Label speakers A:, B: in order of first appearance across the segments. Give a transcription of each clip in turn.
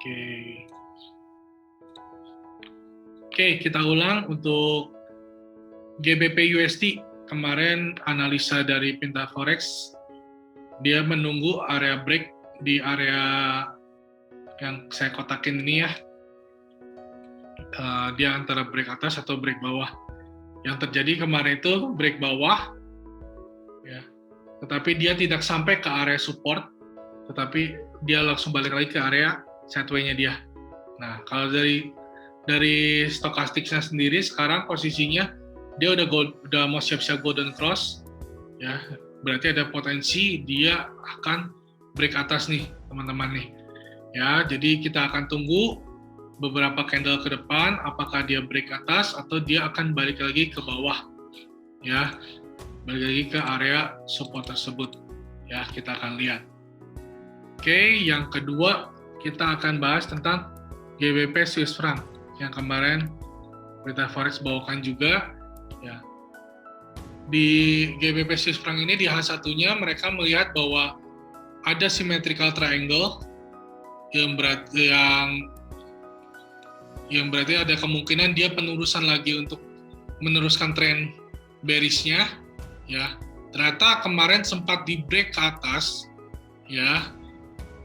A: Oke. Oke, kita ulang untuk GBP USD. Kemarin analisa dari Pintaforex, dia menunggu area break di area yang saya kotakin ini ya. Dia antara break atas atau break bawah. Yang terjadi kemarin itu break bawah, ya. Tetapi dia tidak sampai ke area support, tetapi dia langsung balik lagi ke area sideways-nya dia. Nah, kalau dari stokastiknya sendiri sekarang posisinya dia udah mau siap-siap golden cross, ya. Berarti ada potensi dia akan break atas nih, teman-teman nih. Ya, jadi kita akan tunggu beberapa candle ke depan, apakah dia break atas atau dia akan balik lagi ke bawah, ya, balik lagi ke area support tersebut, ya, kita akan lihat. Oke, yang kedua kita akan bahas tentang GBP Swiss franc yang kemarin Pintaforex bawakan juga, ya. Di GBP Swiss franc ini di H1-nya mereka melihat bahwa ada symmetrical triangle yang berarti ada kemungkinan dia penerusan lagi untuk meneruskan tren bearish-nya, ya. Ternyata kemarin sempat di break ke atas, ya,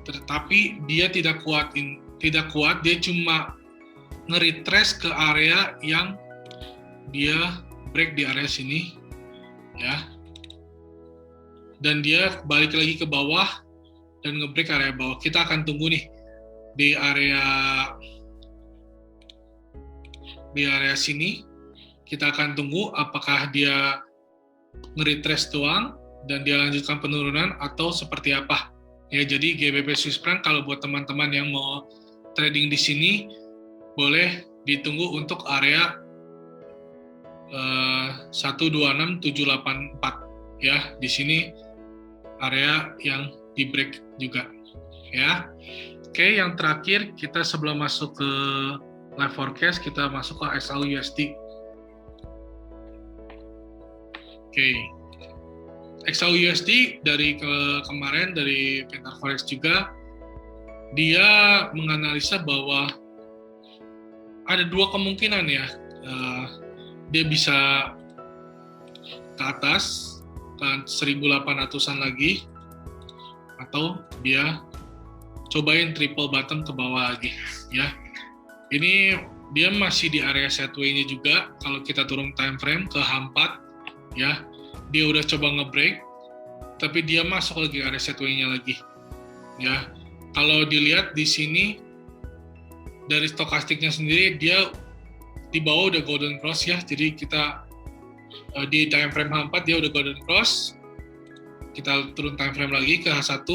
A: tetapi dia tidak kuat, dia cuma nge-retrace ke area yang dia break di area sini, ya, dan dia balik lagi ke bawah dan nge-break area bawah. Kita akan tunggu nih di area sini, kita akan tunggu apakah dia nge-retrace doang dan dia lanjutkan penurunan atau seperti apa. Ya, jadi GBP Swiss franc kalau buat teman-teman yang mau trading di sini boleh ditunggu untuk area 126784, ya. Di sini area yang di break juga, ya. Oke, yang terakhir kita sebelum masuk ke live forecast, kita masuk ke XAU-USD. Oke, XAU-USD dari kemarin dari Pintaforex juga, dia menganalisa bahwa ada dua kemungkinan, ya. Dia bisa ke atas ke 1800-an lagi, atau dia cobain triple bottom ke bawah lagi, ya. Ini dia masih di area sideways-nya juga. Kalau kita turun time frame ke H4, ya, dia udah coba nge-break, tapi dia masuk lagi area sideways-nya lagi, ya. Kalau dilihat di sini dari stokastiknya sendiri, dia di bawah udah golden cross, ya. Jadi kita di time frame H4 dia udah golden cross. Kita turun time frame lagi ke H1.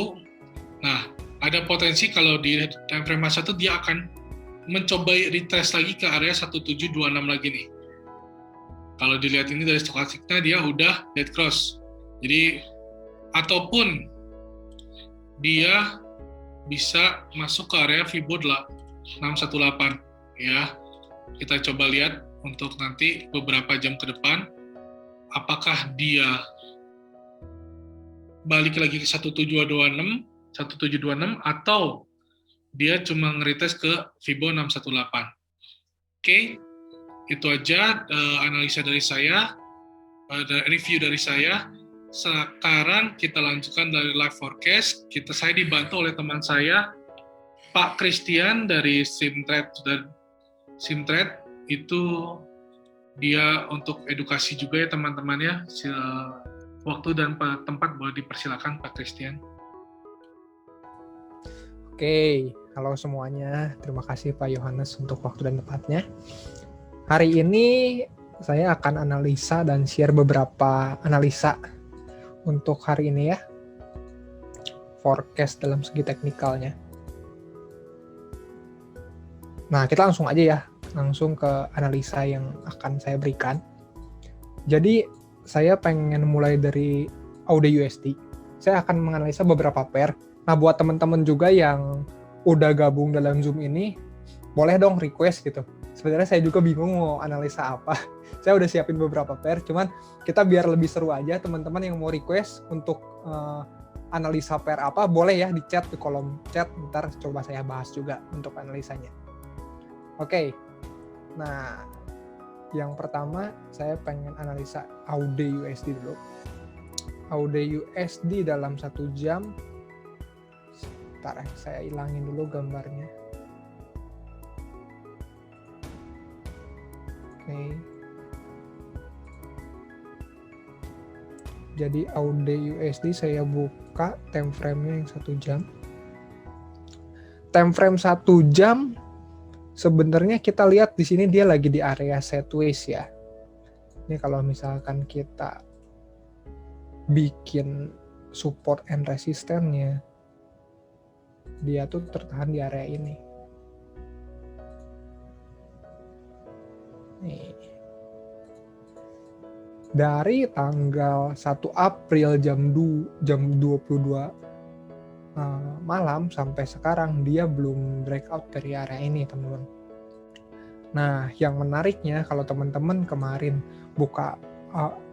A: Nah, ada potensi kalau di time frame H1 dia akan mencoba retrace lagi ke area 1726 lagi nih. Kalau dilihat ini dari stokastiknya dia udah dead cross. Jadi ataupun dia bisa masuk ke area Fibo 618, ya. Kita coba lihat untuk nanti beberapa jam ke depan apakah dia balik lagi ke 1726 atau dia cuma nge-retest ke Fibo 618. Oke, itu aja analisa dari saya, review dari saya. Sekarang kita lanjutkan dari live forecast. Saya dibantu oleh teman saya, Pak Christian dari Simtrade. Itu dia untuk edukasi juga, ya, teman-temannya. Waktu dan tempat boleh dipersilakan, Pak Christian.
B: Oke, halo semuanya. Terima kasih Pak Yohanes untuk waktu dan tempatnya. Hari ini saya akan analisa dan share beberapa analisa untuk hari ini, ya. Forecast dalam segi teknikalnya. Nah, kita langsung aja ya. Langsung ke analisa yang akan saya berikan. Jadi, saya pengen mulai dari AUD-USD. Saya akan menganalisa beberapa pair. Nah, buat teman-teman juga yang udah gabung dalam Zoom ini, boleh dong request gitu. Sebenarnya saya juga bingung mau analisa apa. Saya udah siapin beberapa pair, cuman kita biar lebih seru aja, teman-teman yang mau request untuk analisa pair apa, boleh ya di chat, di kolom chat, ntar coba saya bahas juga untuk analisanya. Oke, nah yang pertama saya pengen analisa AUD USD dulu. AUD USD dalam 1 jam, sebentar saya hilangin dulu gambarnya. Oke. Jadi AUD USD saya buka time frame-nya yang 1 jam. Time frame 1 jam sebenarnya kita lihat di sini dia lagi di area sideways ya. Ini kalau misalkan kita bikin support and resistance-nya, dia tuh tertahan di area ini. Nih. Dari tanggal 1 April jam 22 malam sampai sekarang dia belum breakout dari area ini, teman-teman. Nah, yang menariknya kalau teman-teman kemarin buka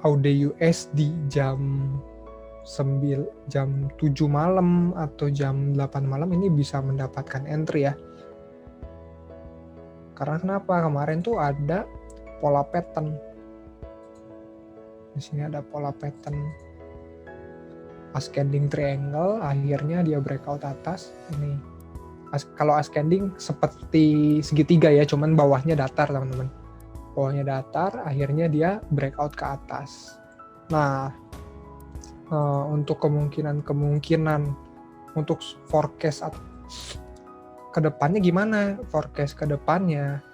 B: AUD USD jam 7 malam atau jam 8 malam ini bisa mendapatkan entry ya. Karena kenapa? Kemarin tuh ada pola pattern. Di sini ada pola pattern ascending triangle, akhirnya dia breakout atas ini. Kalau ascending seperti segitiga ya, cuman bawahnya datar, teman-teman. Bawahnya datar, akhirnya dia breakout ke atas. Nah, untuk kemungkinan untuk forecast ke depannya gimana? Forecast ke depannya,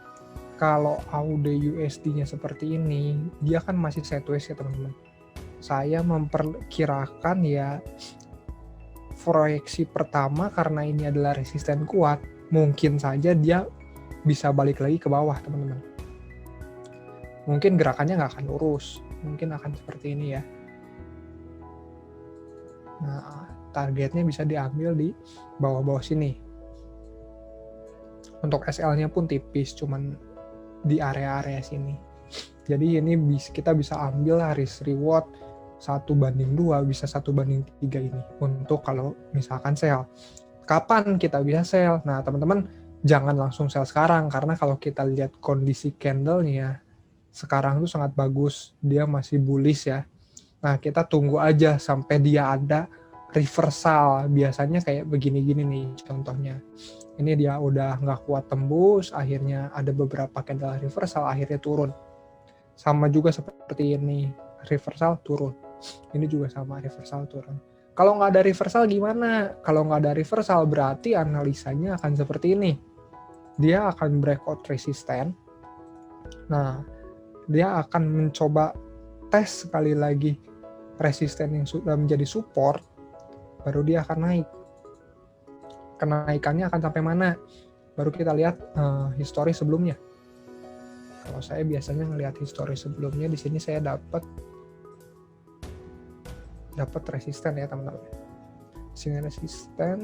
B: kalau AUD USD-nya seperti ini, dia kan masih sideways ya, teman-teman. Saya memperkirakan ya proyeksi pertama karena ini adalah resisten kuat, mungkin saja dia bisa balik lagi ke bawah, teman-teman. Mungkin gerakannya nggak akan lurus, mungkin akan seperti ini ya. Nah, targetnya bisa diambil di bawah-bawah sini. Untuk SL-nya pun tipis, cuman di area-area sini. Jadi ini kita bisa ambil risk reward 1:2, bisa 1:3 ini untuk kalau misalkan sell. Kapan kita bisa sell? Nah, teman-teman jangan langsung sell sekarang, karena kalau kita lihat kondisi candle-nya sekarang itu sangat bagus, dia masih bullish ya. Nah, kita tunggu aja sampai dia ada reversal, biasanya kayak begini-gini nih contohnya. Ini dia udah nggak kuat tembus, akhirnya ada beberapa candle reversal, akhirnya turun. Sama juga seperti ini, reversal turun. Ini juga sama, reversal turun. Kalau nggak ada reversal gimana? Kalau nggak ada reversal berarti analisanya akan seperti ini. Dia akan breakout resisten. Nah, dia akan mencoba tes sekali lagi resisten yang sudah menjadi support, baru dia akan naik. Kenaikannya akan sampai mana? Baru kita lihat histori sebelumnya. Kalau saya biasanya ngelihat histori sebelumnya, di sini saya dapat resisten ya, teman-teman. Sini resisten.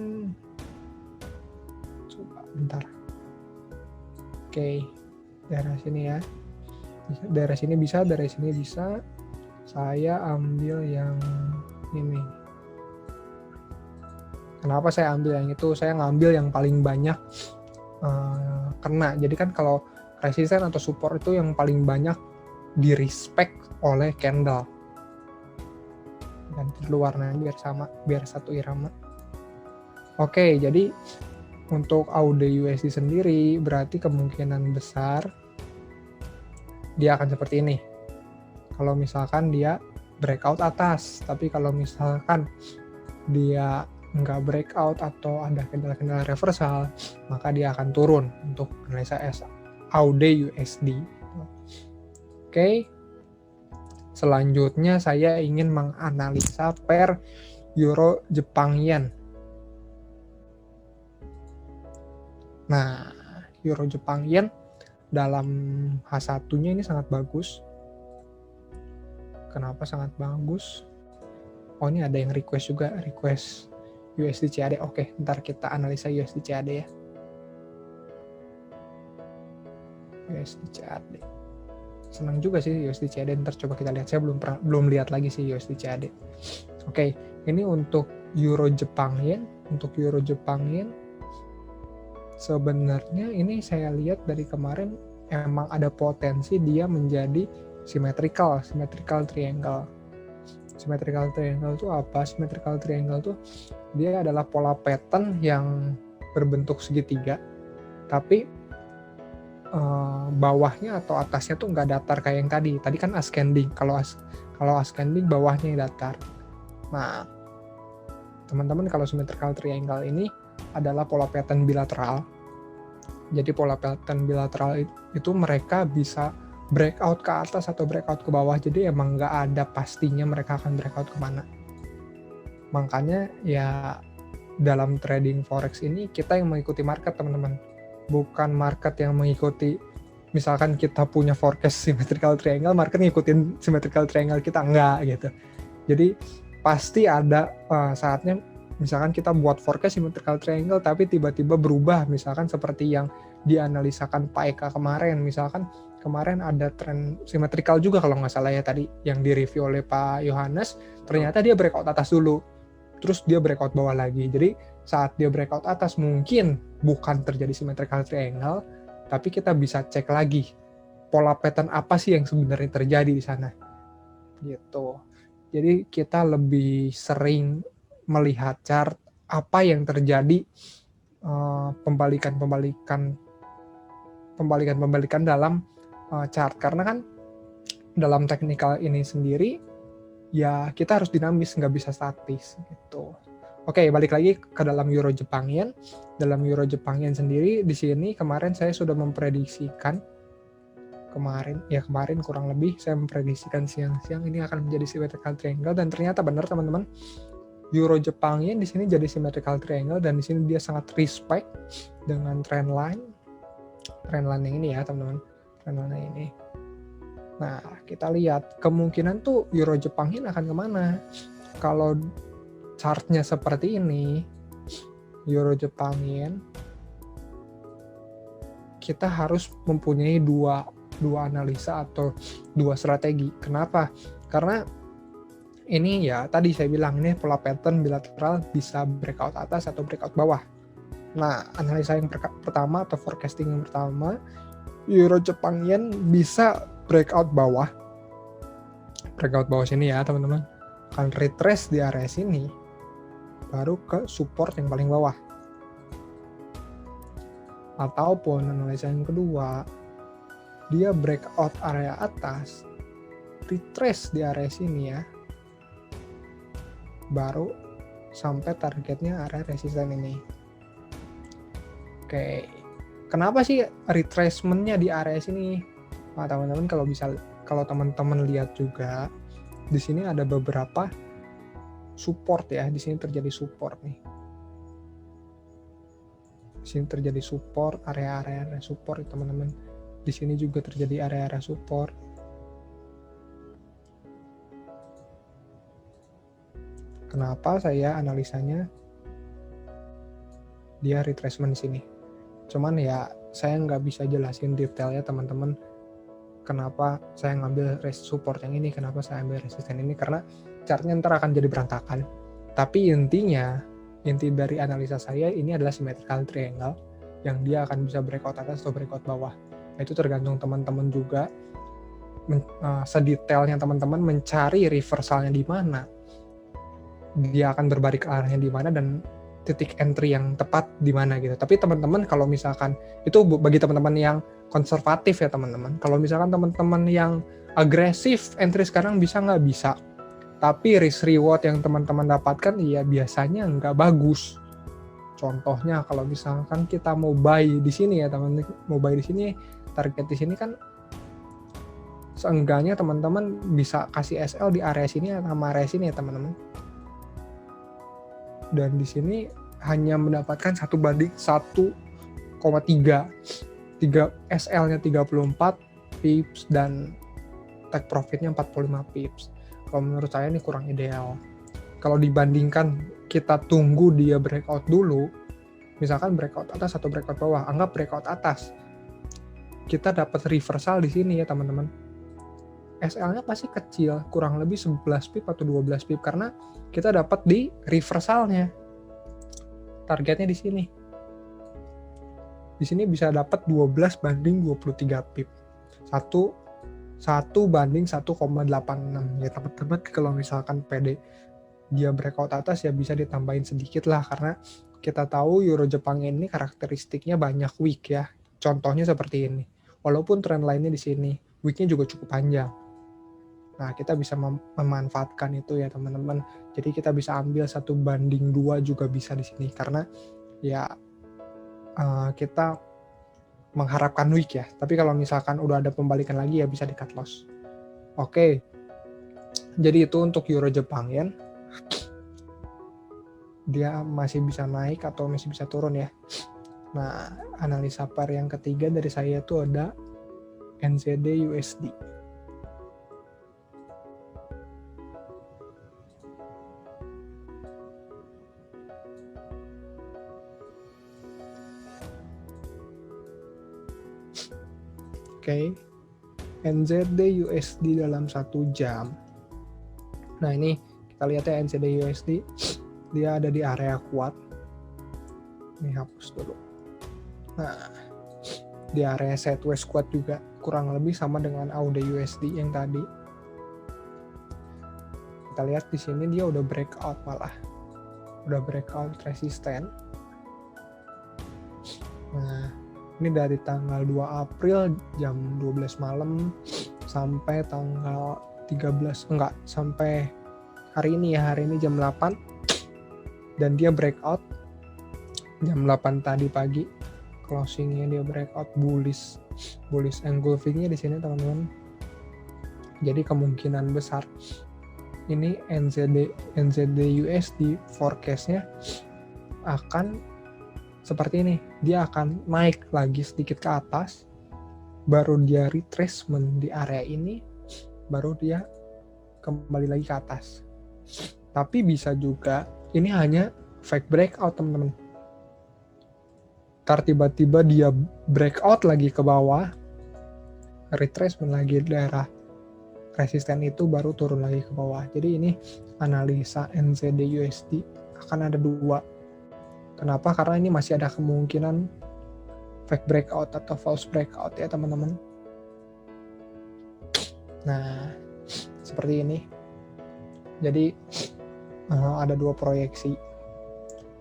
B: Coba bentar. Oke, daerah sini ya. Daerah sini bisa, daerah sini bisa. Saya ambil yang ini. Kenapa saya ambil yang itu? Saya ngambil yang paling banyak kena. Jadi kan kalau resisten atau support itu yang paling banyak di respect oleh candle. Ganti dulu warnanya biar sama, biar satu irama. Oke, jadi untuk AUD USD sendiri berarti kemungkinan besar dia akan seperti ini. Kalau misalkan dia breakout atas, tapi kalau misalkan dia nggak breakout atau ada kendala-kendala reversal, maka dia akan turun untuk analisa AUD USD. Oke. Selanjutnya saya ingin menganalisa pair Euro Jepang Yen. Nah, Euro Jepang Yen dalam H1-nya ini sangat bagus. Kenapa sangat bagus? Oh, ini ada yang request juga, request USD CAD. Oke, ntar kita analisa USD CAD ya. USD CAD. Senang juga sih USD CAD, ntar coba kita lihat. Saya belum lihat lagi sih USD CAD. Oke, ini untuk Euro Jepang Yen, untuk Euro Jepang Yen sebenarnya ini saya lihat dari kemarin emang ada potensi dia menjadi symmetrical triangle. Symmetrical triangle itu apa? Symmetrical triangle itu dia adalah pola pattern yang berbentuk segitiga, tapi bawahnya atau atasnya tuh nggak datar kayak yang tadi. Tadi kan ascending. Kalau ascending bawahnya yang datar. Nah, teman-teman kalau symmetrical triangle ini adalah pola pattern bilateral. Jadi pola pattern bilateral itu mereka bisa breakout ke atas atau breakout ke bawah. Jadi emang nggak ada pastinya mereka akan breakout kemana. Makanya ya dalam trading forex ini kita yang mengikuti market, teman-teman. Bukan market yang mengikuti, misalkan kita punya forecast symmetrical triangle, market ngikutin symmetrical triangle kita, enggak gitu. Jadi pasti ada saatnya misalkan kita buat forecast symmetrical triangle tapi tiba-tiba berubah, misalkan seperti yang dianalisakan Pak Eka kemarin. Misalkan kemarin ada tren symmetrical juga kalau nggak salah ya tadi yang direview oleh Pak Yohanes, ternyata dia breakout atas dulu, terus dia breakout bawah lagi. Jadi saat dia breakout atas mungkin bukan terjadi symmetrical triangle, tapi kita bisa cek lagi pola pattern apa sih yang sebenarnya terjadi di sana gitu. Jadi kita lebih sering melihat chart apa yang terjadi, pembalikan dalam chart, karena kan dalam technical ini sendiri ya kita harus dinamis, nggak bisa statis gitu. Oke, balik lagi ke dalam Euro Jepang Yen. Dalam Euro Jepang Yen sendiri di sini kemarin saya sudah memprediksikan kemarin kurang lebih saya memprediksikan siang-siang ini akan menjadi symmetrical triangle, dan ternyata benar teman-teman. Euro Jepang Yen di sini jadi symmetrical triangle, dan di sini dia sangat respect dengan trendline yang ini ya teman-teman, trendline yang ini. Nah, kita lihat kemungkinan tuh Euro Jepang Yen akan kemana. Kalau chartnya seperti ini, Euro Jepang Yen, kita harus mempunyai dua analisa atau dua strategi. Kenapa? Karena ini ya tadi saya bilang ini pola pattern bilateral bisa breakout atas atau breakout bawah. Nah, analisa yang pertama atau forecasting yang pertama, Euro Jepang Yen bisa breakout bawah sini ya teman-teman, akan retrace di area sini baru ke support yang paling bawah. Ataupun analisa yang kedua, dia breakout area atas, retrace di area sini ya, baru sampai targetnya area resisten ini. Oke, kenapa sih retracementnya di area sini? Nah, teman-teman kalau teman-teman lihat juga di sini ada beberapa support ya. Di sini terjadi support nih. Di sini terjadi support, area-area support teman-teman. Di sini juga terjadi area-area support. Kenapa saya analisanya dia retracement di sini? Cuman ya saya nggak bisa jelasin detailnya teman-teman. Kenapa saya ngambil support yang ini, kenapa saya ambil resisten ini, karena chartnya ntar akan jadi berantakan. Tapi inti dari analisa saya ini adalah symmetrical triangle yang dia akan bisa breakout atas atau breakout bawah. Nah, itu tergantung teman-teman juga sedetailnya teman-teman mencari reversalnya di mana, dia akan berbalik arahnya di mana, dan titik entry yang tepat di mana gitu. Tapi teman-teman kalau misalkan itu bagi teman-teman yang konservatif ya teman-teman. Kalau misalkan teman-teman yang agresif entry sekarang bisa nggak? Bisa. Tapi risk reward yang teman-teman dapatkan ya biasanya nggak bagus. Contohnya kalau misalkan kita mau buy di sini ya teman-teman, mau buy di sini, target di sini kan seenggaknya teman-teman bisa kasih SL di area sini sama area sini ya teman-teman. Dan di sini hanya mendapatkan 1:1,3. 3 SL-nya 34 pips dan take profit-nya 45 pips. Kalau menurut saya ini kurang ideal. Kalau dibandingkan kita tunggu dia breakout dulu, misalkan breakout atas atau breakout bawah, anggap breakout atas. Kita dapat reversal di sini ya teman-teman. SL-nya pasti kecil, kurang lebih 11 pip atau 12 pip karena kita dapat di reversalnya. Targetnya di sini. Di sini bisa dapat 12 banding 23 pip. 1 banding 1,86. Ya teman-teman kalau misalkan PD dia breakout atas ya bisa ditambahin sedikit lah karena kita tahu Euro Jepang ini karakteristiknya banyak week ya. Contohnya seperti ini. Walaupun trend lainnya di sini, weeknya juga cukup panjang. Nah, kita bisa memanfaatkan itu ya teman-teman. Jadi kita bisa ambil 1/2 juga bisa di sini karena ya kita mengharapkan week ya. Tapi kalau misalkan udah ada pembalikan lagi ya bisa di cut loss. Oke. Jadi itu untuk Euro Jepang Yen. Dia masih bisa naik atau masih bisa turun ya. Nah, analisa pair yang ketiga dari saya itu ada NZD USD. Oke. NZD USD dalam 1 jam. Nah, ini kita lihat ya NZD USD. Dia ada di area kuat. Ini hapus dulu. Nah, di area sideways kuat juga kurang lebih sama dengan AUD USD yang tadi. Kita lihat di sini dia udah breakout malah. Udah breakout resisten. Nah, ini dari tanggal 2 April jam 12 malam sampai tanggal 13, sampai hari ini ya, hari ini jam 8 dan dia breakout jam 8 tadi pagi, closingnya dia breakout bullish engulfingnya di sini teman-teman. Jadi kemungkinan besar ini NZD USD forecastnya akan seperti ini, dia akan naik lagi sedikit ke atas, baru dia retracement di area ini, baru dia kembali lagi ke atas. Tapi bisa juga ini hanya fake breakout teman-teman. Ntar tiba-tiba dia breakout lagi ke bawah, retracement lagi di daerah resisten itu, baru turun lagi ke bawah. Jadi ini analisa NZD USD akan ada 2. Kenapa? Karena ini masih ada kemungkinan fake breakout atau false breakout ya teman-teman. Nah, seperti ini. Jadi ada 2 proyeksi.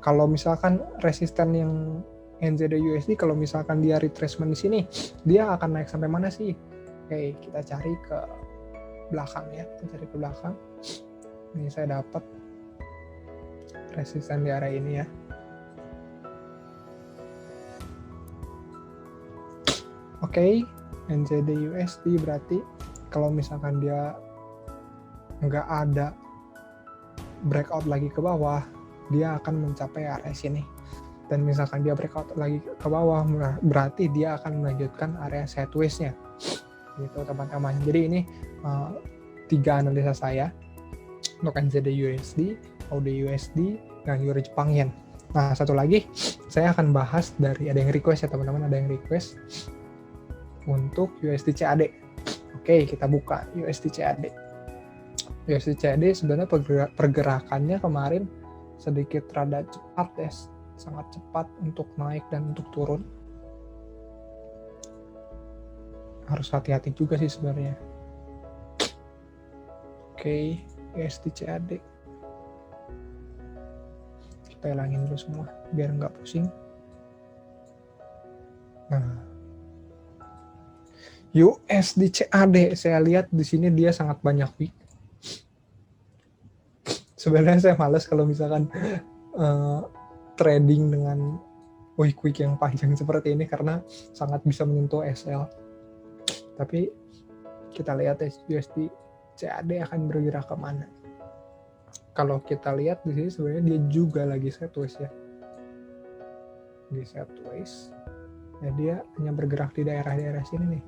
B: Kalau misalkan resisten yang NZD USD, kalau misalkan dia retracement di sini, dia akan naik sampai mana sih? Oke, kita cari ke belakang ya. Kita cari ke belakang. Ini saya dapat resisten di area ini ya. Oke, NZD USD berarti kalau misalkan dia nggak ada breakout lagi ke bawah, dia akan mencapai area sini. Dan misalkan dia breakout lagi ke bawah, berarti dia akan melanjutkan area sideways-nya. Gitu teman-teman. Jadi ini 3 analisa saya untuk NZD USD, AUD USD, dan Euro Jepang Yen. Nah, satu lagi saya akan bahas dari, ada yang request ya teman-teman, ada yang request untuk USD CAD. Oke, kita buka USD CAD. USD CAD sebenarnya pergerakannya kemarin sedikit rada cepat ya, sangat cepat untuk naik dan untuk turun. Harus hati-hati juga sih sebenarnya. Oke, USD CAD. Kita hilangin dulu semua biar nggak pusing. Nah, USD CAD saya lihat di sini dia sangat banyak week. Sebenarnya saya males kalau misalkan trading dengan week yang panjang seperti ini karena sangat bisa menyentuh SL. Tapi kita lihat ya USD CAD akan bergerak kemana. Kalau kita lihat di sini sebenarnya dia juga lagi sideways ya. Di sideways. Ya dia hanya bergerak di daerah-daerah sini nih.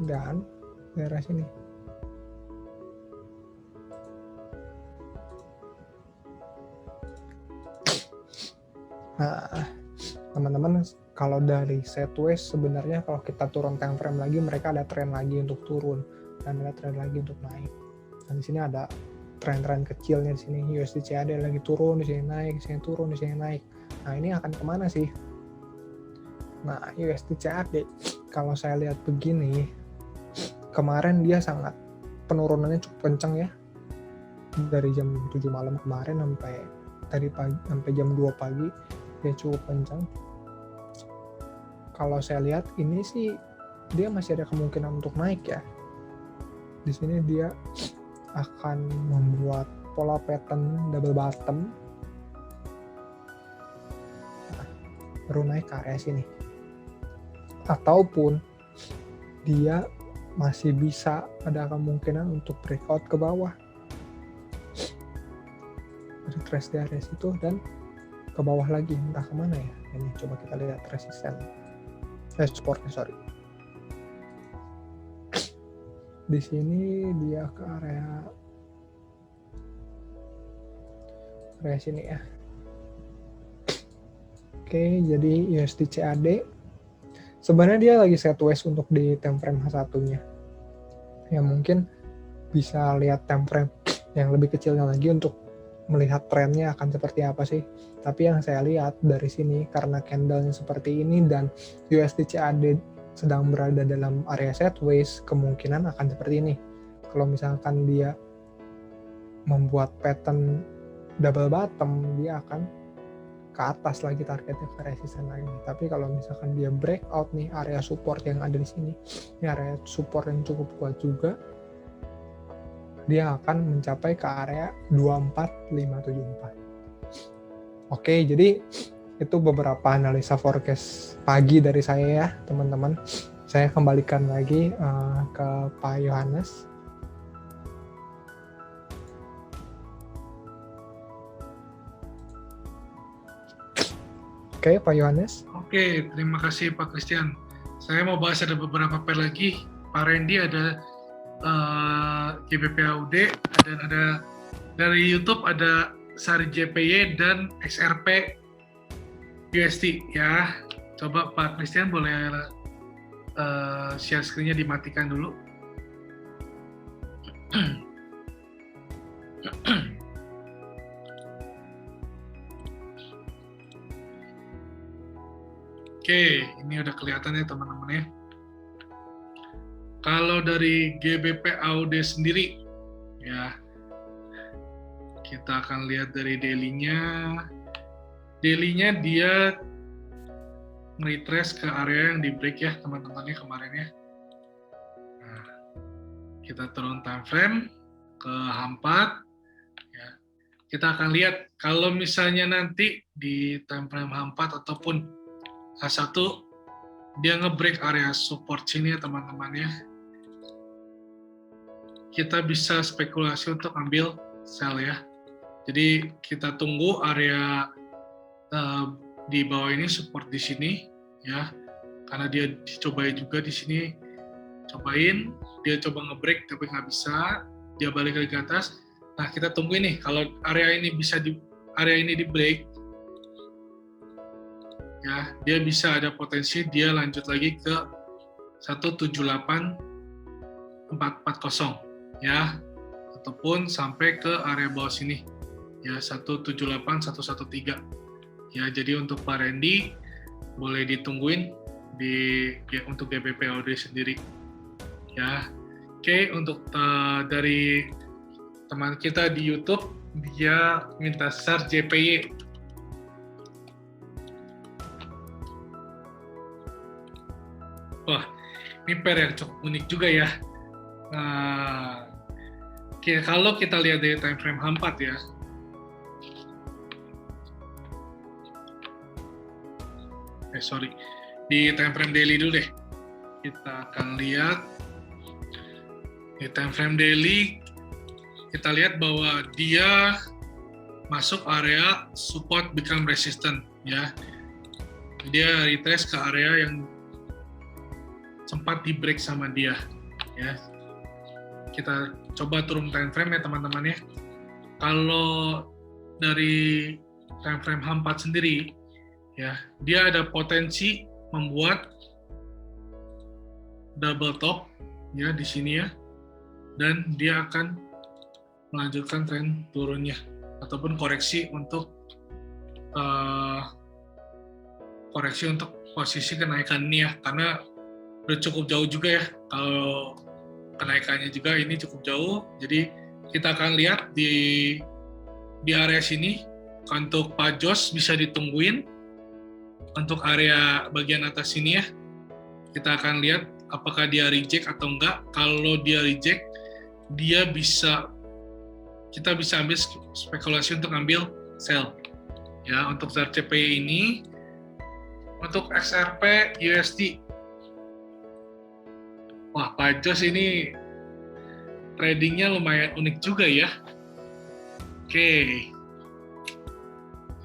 B: Dan daerah sini. Nah, teman-teman Kalau dari sideways sebenarnya kalau kita turun time frame lagi, mereka ada tren lagi untuk turun dan ada tren lagi untuk naik. Dan di sini ada tren-tren kecilnya di sini. USD CAD lagi turun, di sini naik, di sini turun, di sini naik. Nah, ini akan kemana sih? Nah, USD CAD kalau saya lihat begini, kemarin dia sangat penurunannya cukup kencang ya. Dari jam 7 malam kemarin sampai tadi pagi, sampai jam 2 pagi dia cukup kencang. Kalau saya lihat ini sih dia masih ada kemungkinan untuk naik ya. Di sini dia akan membuat pola pattern double bottom. Nah, baru naik ke area sini. Ataupun dia masih bisa ada kemungkinan untuk breakout ke bawah. Retrace di area situ dan ke bawah lagi, entah kemana ya. Ini coba kita lihat resisten. Supportnya, sorry. Di sini dia ke area sini ya. Oke, jadi USD CAD sebenarnya dia lagi sideways untuk di time frame H1-nya. Ya mungkin bisa lihat time frame yang lebih kecilnya lagi untuk melihat trennya akan seperti apa sih. Tapi yang saya lihat dari sini karena candle-nya seperti ini dan USD CAD sedang berada dalam area sideways, kemungkinan akan seperti ini. Kalau misalkan dia membuat pattern double bottom, dia akan ke atas lagi targetnya, ke resisten lagi. Tapi kalau misalkan dia breakout nih area support yang ada di sini, ini area support yang cukup kuat juga, dia akan mencapai ke area 24574. Oke, jadi itu beberapa analisa forecast pagi dari saya ya teman-teman. Saya kembalikan lagi ke Pak Yohanes. Oke, Pak Yohanes.
A: Oke, terima kasih Pak Christian. Saya mau bahas ada beberapa pair lagi. Pak Randy ada GBP-AUD, dan ada dari YouTube ada Sari JPY dan XRP USD ya. Coba Pak Christian boleh share screen-nya dimatikan dulu. Oke, ini udah kelihatan ya teman-teman ya. Kalau dari GBP-AUD sendiri, ya kita akan lihat dari daily-nya. Daily-nya dia retrace ke area yang di break ya teman-teman ya kemarin ya. Nah, kita turun time frame ke H4 ya. Kita akan lihat kalau misalnya nanti di time frame H4 ataupun H1 dia nge-break area support sini ya teman-teman ya. Kita bisa spekulasi untuk ambil sell ya. Jadi kita tunggu area di bawah ini support di sini ya, karena dia dicobain juga di sini, cobain dia coba ngebreak tapi nggak bisa, dia balik lagi ke atas. Nah kita tunggu ini kalau area ini bisa area ini di break ya, dia bisa ada potensi dia lanjut lagi ke 178.440 ya, ataupun sampai ke area bawah sini ya 178.113 ya. Jadi untuk Pak Randy boleh ditungguin untuk GBP-AUD sendiri ya. Oke, untuk dari teman kita di YouTube dia minta SAR JPY. Wah, ini pair yang cukup unik juga ya. Nah, kalau kita lihat dari time frame H4 ya, di time frame daily dulu deh. Kita akan lihat di time frame daily, kita lihat bahwa dia masuk area support become resistant ya. Dia retrace ke area yang sempat di break sama dia ya. Kita coba turun time frame ya teman-teman ya. Kalau dari time frame H4 sendiri Ya, dia ada potensi membuat double top ya di sini ya, dan dia akan melanjutkan tren turunnya ataupun koreksi untuk posisi kenaikan ini ya, karena udah cukup jauh juga ya kalau kenaikannya juga ini cukup jauh. Jadi kita akan lihat di area sini untuk pajos bisa ditungguin untuk area bagian atas sini ya. Kita akan lihat apakah dia reject atau enggak. Kalau dia reject, kita bisa ambil spekulasi untuk ambil sell. Ya, untuk RCPY ini, untuk XRP USD. Wah, pajos ini tradingnya lumayan unik juga ya. Oke.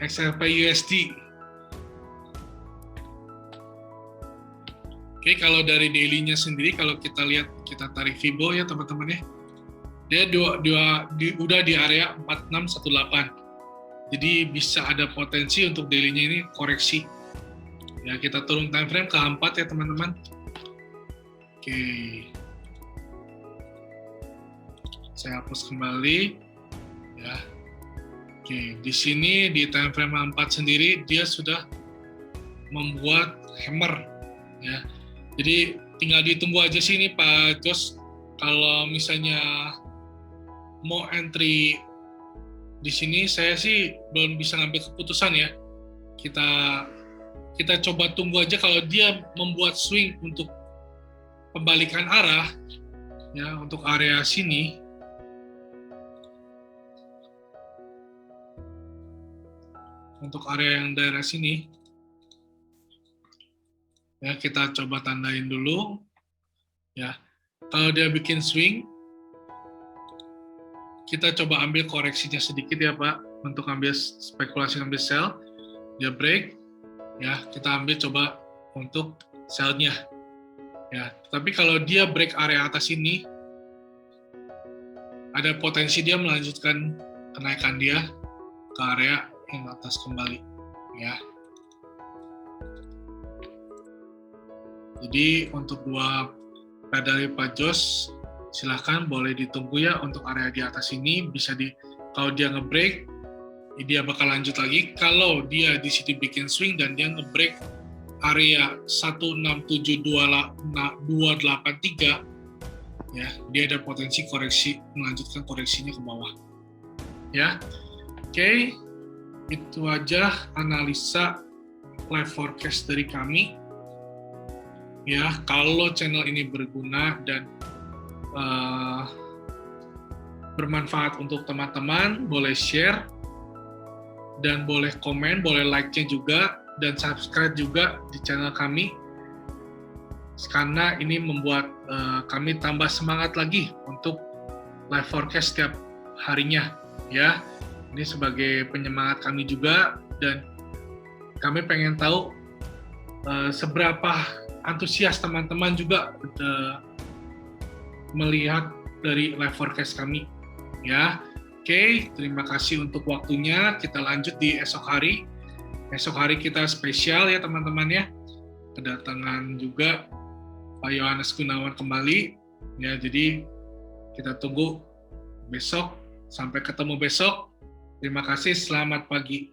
A: XRP USD. Oke, kalau dari daily-nya sendiri, kalau kita lihat, kita tarik Fibo ya teman-teman ya. Dia udah di area 4618. Jadi bisa ada potensi untuk daily-nya ini koreksi. Ya, kita turun time frame ke 4 ya teman-teman. Oke. Saya hapus kembali. Ya. Oke, di sini di time frame 4 sendiri dia sudah membuat hammer ya. Jadi tinggal ditunggu aja sih ini Pak Jos, kalau misalnya mau entry di sini, saya sih belum bisa ngambil keputusan ya. Kita coba tunggu aja kalau dia membuat swing untuk pembalikan arah ya untuk area sini. Untuk area yang daerah sini. Ya, kita coba tandain dulu. Ya. Kalau dia bikin swing, kita coba ambil koreksinya sedikit ya, Pak, untuk ambil spekulasi ambil sell. Dia break. Ya, kita ambil coba untuk sell-nya. Ya, tapi kalau dia break area atas ini, ada potensi dia melanjutkan kenaikan dia ke area yang atas kembali. Ya. Jadi untuk dua dari pajos, silahkan boleh ditunggu ya untuk area di atas ini. Kalau dia ngebreak, dia bakal lanjut lagi. Kalau dia di situ bikin swing dan dia ngebreak area 167283, ya dia ada potensi koreksi, melanjutkan koreksinya ke bawah. Ya, oke, itu aja analisa live forecast dari kami. Ya, kalau channel ini berguna dan bermanfaat untuk teman-teman, boleh share dan boleh komen, boleh like-nya juga, dan subscribe juga di channel kami, karena ini membuat kami tambah semangat lagi untuk live forecast setiap harinya. Ya, ini sebagai penyemangat kami juga, dan kami pengen tahu seberapa antusias teman-teman juga melihat dari live forecast kami. Ya, oke, terima kasih untuk waktunya. Kita lanjut di esok hari. Esok hari kita spesial ya teman-teman ya. Kedatangan juga Pak Yohanes Gunawan kembali. Ya, jadi kita tunggu besok. Sampai ketemu besok. Terima kasih, selamat pagi.